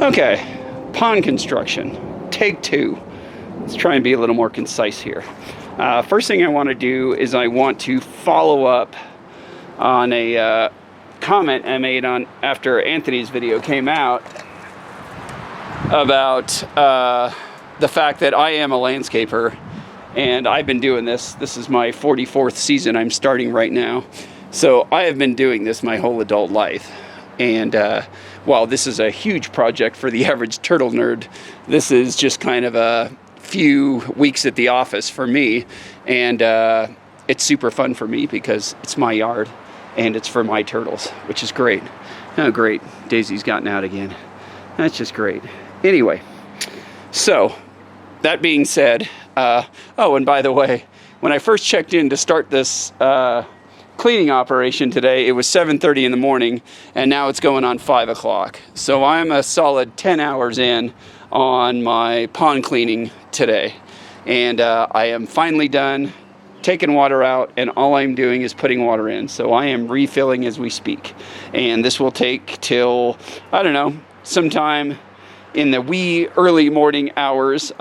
Okay, pond construction, take 2. Let's try and be a little more concise here. First thing I want to do is I want to follow up on a comment I made on after Anthony's video came out about the fact that I am a landscaper and I've been doing this. This is my 44th season I'm starting right now. So I have been doing this my whole adult life. And while this is a huge project for the average turtle nerd, this is just kind of a few weeks at the office for me. And it's super fun for me because it's my yard and it's for my turtles, which is great. Oh, great. Daisy's gotten out again. That's just great. Anyway, so that being said, oh, and by the way, when I first checked in to start this cleaning operation today, it was 7:30 in the morning, and now it's going on 5 o'clock. So I'm a solid 10 hours in on my pond cleaning today. And I am finally done taking water out, and all I'm doing is putting water in. So I am refilling as we speak. And this will take till, I don't know, sometime in the wee early morning hours.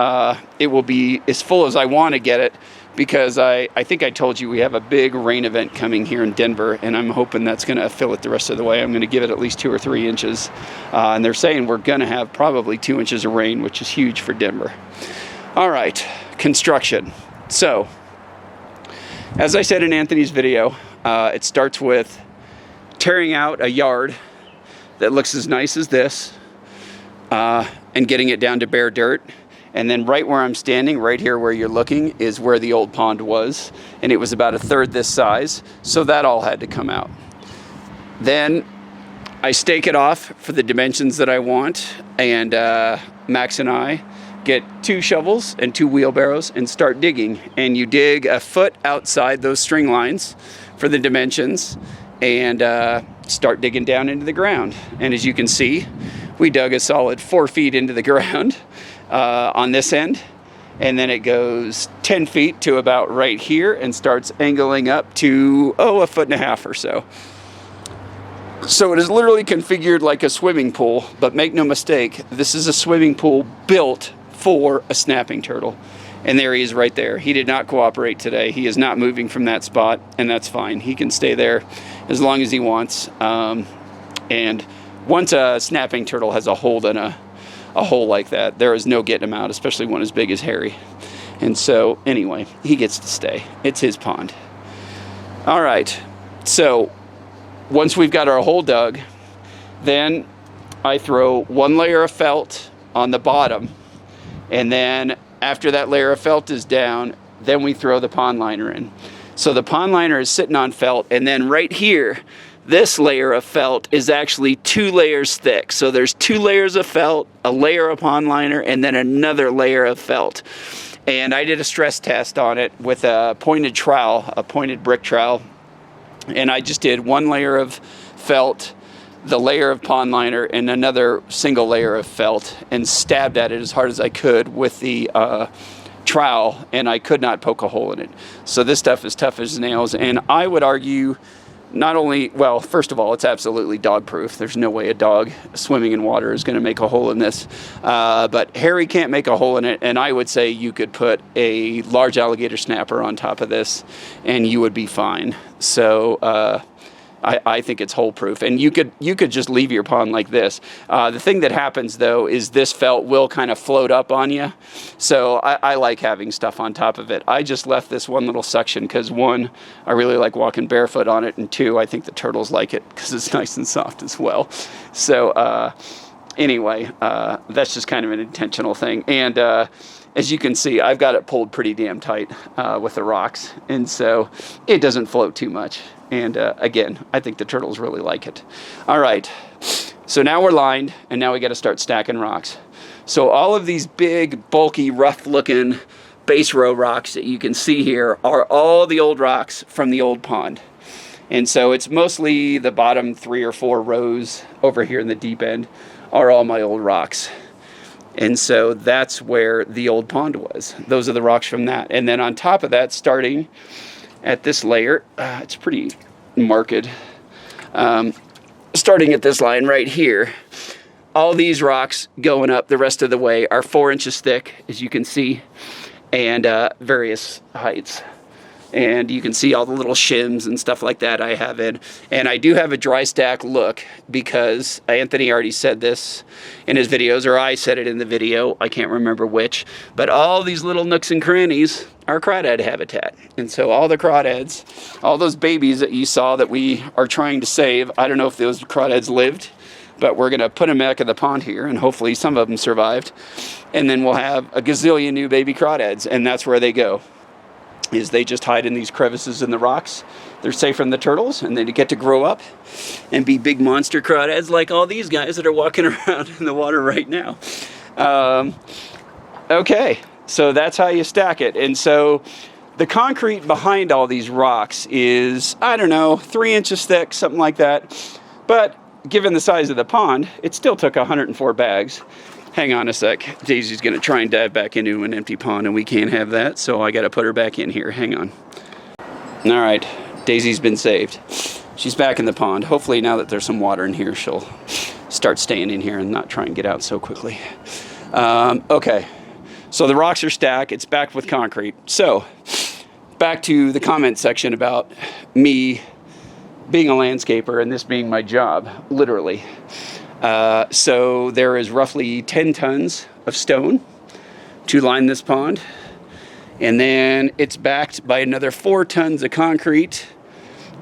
It will be as full as I want to get it, because I think I told you we have a big rain event coming here in Denver, and I'm hoping that's going to fill it the rest of the way. I'm going to give it at least 2 or 3 inches. And they're saying we're going to have probably 2 inches of rain, which is huge for Denver. All right, construction. So, as I said in Anthony's video, it starts with tearing out a yard that looks as nice as this, and getting it down to bare dirt. And then right where I'm standing, right here where you're looking, is where the old pond was. And it was about 1/3 this size, so that all had to come out. Then I stake it off for the dimensions that I want, and Max and I get 2 shovels and 2 wheelbarrows and start digging. And you dig 1 foot outside those string lines for the dimensions, and start digging down into the ground. And as you can see, we dug a solid 4 feet into the ground on this end, and then it goes 10 feet to about right here and starts angling up to 1.5 feet or so. So it is literally configured like a swimming pool, but make no mistake, this is a swimming pool built for a snapping turtle. And there he is right there. He did not cooperate today. He is not moving from that spot, and that's fine. He can stay there as long as he wants. And once a snapping turtle has a hold in a hole like that, there is no getting him out, especially one as big as Harry. And so anyway, he gets to stay. It's his pond. All right, so once we've got our hole dug, then I throw 1 layer of felt on the bottom, and then after that layer of felt is down, then we throw the pond liner in. So the pond liner is sitting on felt, and then right here, this layer of felt is actually 2 layers thick. So there's 2 layers of felt, a layer of pond liner, and then another layer of felt. And I did a stress test on it with a pointed trowel, a pointed brick trowel. And I just did 1 layer of felt, the layer of pond liner, and another single layer of felt, and stabbed at it as hard as I could with the trowel, and I could not poke a hole in it. So this stuff is tough as nails, and I would argue not only, well, first of all, it's absolutely dog proof. There's no way a dog swimming in water is going to make a hole in this. But Harry can't make a hole in it, and I would say you could put a large alligator snapper on top of this and you would be fine. So I think it's hole proof, and you could just leave your pond like this. The thing that happens though is this felt will kind of float up on you, so I like having stuff on top of it. I just left this one little section because 1, I really like walking barefoot on it, and 2, I think the turtles like it because it's nice and soft as well. So anyway, that's just kind of an intentional thing. And as you can see, I've got it pulled pretty damn tight with the rocks, and so it doesn't float too much. And again, I think the turtles really like it. All right, so now we're lined, and now we got to start stacking rocks. So all of these big, bulky, rough-looking base row rocks that you can see here are all the old rocks from the old pond. And so it's mostly the bottom 3 or 4 rows over here in the deep end are all my old rocks. And so that's where the old pond was. Those are the rocks from that. And then on top of that, starting at this layer, it's pretty marked. Starting at this line right here, all these rocks going up the rest of the way are 4 inches thick, as you can see, and various heights. And you can see all the little shims and stuff like that I have in. And I do have a dry stack look because Anthony already said this in his videos, or I said it in the video, I can't remember which, but all these little nooks and crannies are crawdad habitat. And so all the crawdads, all those babies that you saw that we are trying to save, I don't know if those crawdads lived, but we're gonna put them back in the pond here, and hopefully some of them survived. And then we'll have a gazillion new baby crawdads, and that's where they go. Is they just hide in these crevices in the rocks. They're safe from the turtles, and they get to grow up and be big monster crawdads like all these guys that are walking around in the water right now. Okay, so that's how you stack it. And so the concrete behind all these rocks is, I don't know, 3 inches thick, something like that. But given the size of the pond, it still took 104 bags. Hang on a sec. Daisy's gonna try and dive back into an empty pond, and we can't have that, so I gotta put her back in here. Hang on. All right, Daisy's been saved. She's back in the pond. Hopefully now that there's some water in here, she'll start staying in here and not try and get out so quickly. Okay, so the rocks are stacked. It's backed with concrete. So back to the comment section about me being a landscaper and this being my job, literally. So there is roughly 10 tons of stone to line this pond, and then it's backed by another 4 tons of concrete,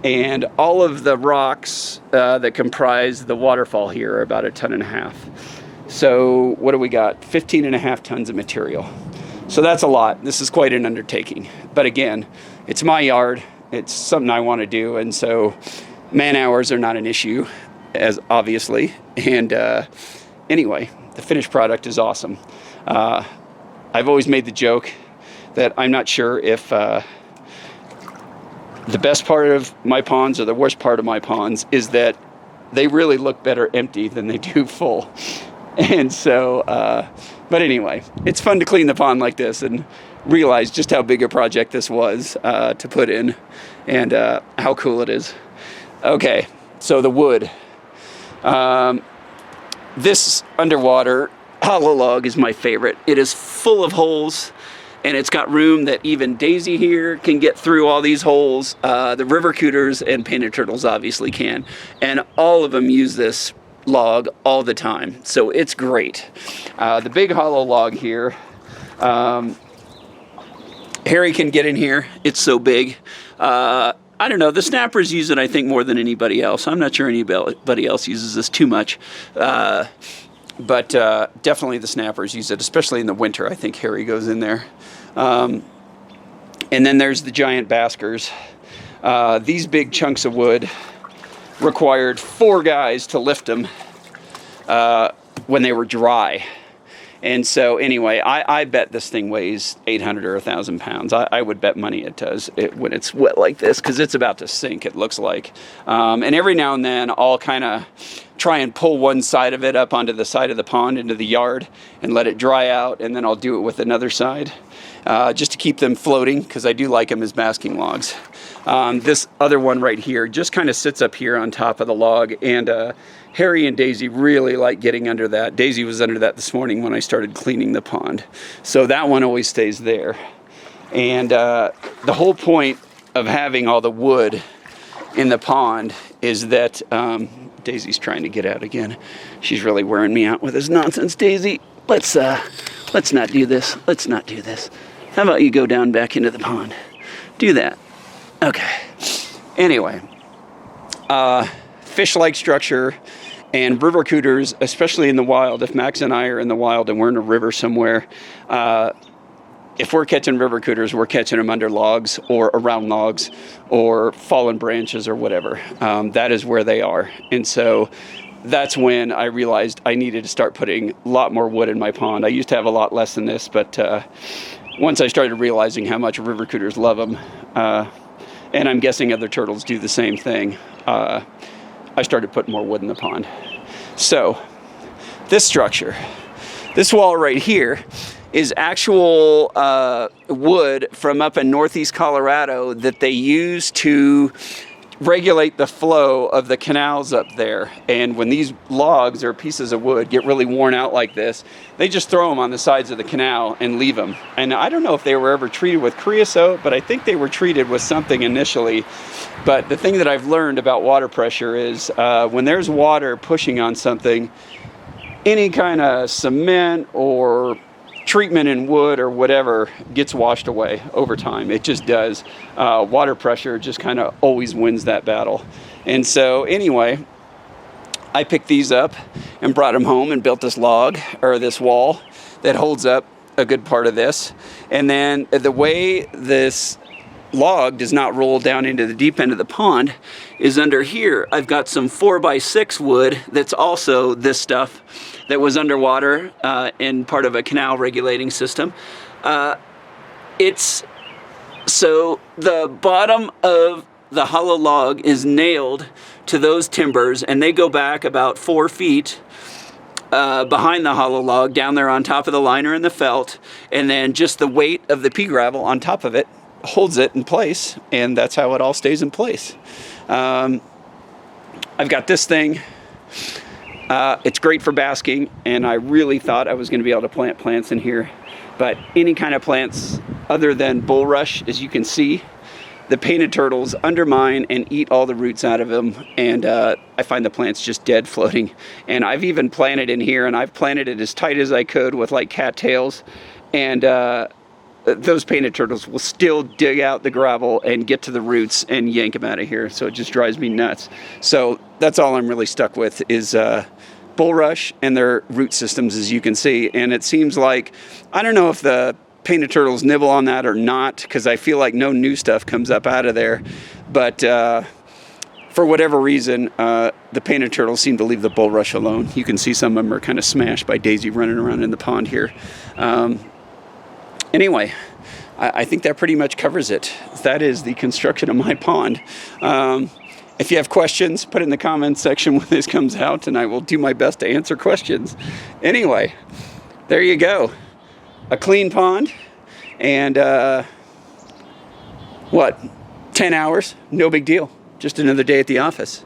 and all of the rocks that comprise the waterfall here are about 1.5 tons. So what do we got? 15.5 tons of material. So that's a lot. This is quite an undertaking, but again, it's my yard. It's something I want to do, and so man hours are not an issue, as obviously. And anyway, the finished product is awesome. I've always made the joke that I'm not sure if the best part of my ponds or the worst part of my ponds is that they really look better empty than they do full. And so, but anyway, it's fun to clean the pond like this and realize just how big a project this was to put in, and how cool it is. Okay, so the wood. This underwater hollow log is my favorite. It is full of holes, and it's got room that even Daisy here can get through all these holes. The river cooters and painted turtles obviously can, and all of them use this log all the time, so it's great. The big hollow log here, Harry can get in here. It's so big. I don't know, the snappers use it, I think, more than anybody else. I'm not sure anybody else uses this too much. But definitely the snappers use it, especially in the winter. I think Harry goes in there. And then there's the giant baskers. These big chunks of wood required 4 guys to lift them when they were dry. And so anyway, I bet this thing weighs 800 or 1,000 pounds. I would bet money it does when it's wet like this, because it's about to sink, it looks like. And every now and then I'll kind of try and pull one side of it up onto the side of the pond into the yard and let it dry out, and then I'll do it with another side just to keep them floating, because I do like them as basking logs. This other one right here just kind of sits up here on top of the log, and Harry and Daisy really like getting under that. Daisy was under that this morning when I started cleaning the pond. So that one always stays there. And the whole point of having all the wood in the pond is that Daisy's trying to get out again. She's really wearing me out with this nonsense. Daisy, let's not do this. Let's not do this. How about you go down back into the pond? Do that. Okay. Anyway, fish-like structure and river cooters, especially in the wild. If Max and I are in the wild and we're in a river somewhere, if we're catching river cooters, we're catching them under logs or around logs or fallen branches or whatever. That is where they are. And so that's when I realized I needed to start putting a lot more wood in my pond. I used to have a lot less than this, but once I started realizing how much river cooters love them, and I'm guessing other turtles do the same thing, I started putting more wood in the pond. So this structure, this wall right here, is actual wood from up in northeast Colorado that they use to regulate the flow of the canals up there. And when these logs or pieces of wood get really worn out like this, they just throw them on the sides of the canal and leave them. And I don't know if they were ever treated with creosote, but I think they were treated with something initially. But the thing that I've learned about water pressure is when there's water pushing on something, any kind of cement or treatment in wood or whatever gets washed away over time. It just does. Water pressure just kind of always wins that battle. And so anyway, I picked these up and brought them home and built this log or this wall that holds up a good part of this. And then the way this log does not roll down into the deep end of the pond is under here. I've got some 4x6 wood that's also this stuff that was underwater in part of a canal regulating system. It's so the bottom of the hollow log is nailed to those timbers, and they go back about 4 feet behind the hollow log down there on top of the liner and the felt, and then just the weight of the pea gravel on top of it holds it in place, and that's how it all stays in place. I've got this thing. It's great for basking, and I really thought I was going to be able to plant plants in here, but any kind of plants other than bulrush, as you can see, the painted turtles undermine and eat all the roots out of them, and I find the plants just dead floating. And I've even planted in here, and I've planted it as tight as I could with like cattails, and those painted turtles will still dig out the gravel and get to the roots and yank them out of here. So it just drives me nuts. So that's all I'm really stuck with is bulrush and their root systems, as you can see. And it seems like, I don't know if the painted turtles nibble on that or not, because I feel like no new stuff comes up out of there. But for whatever reason, the painted turtles seem to leave the bulrush alone. You can see some of them are kind of smashed by Daisy running around in the pond here. Anyway, I think that pretty much covers it. That is the construction of my pond. If you have questions, put it in the comments section when this comes out, and I will do my best to answer questions. Anyway, there you go. A clean pond, and 10 hours? No big deal. Just another day at the office.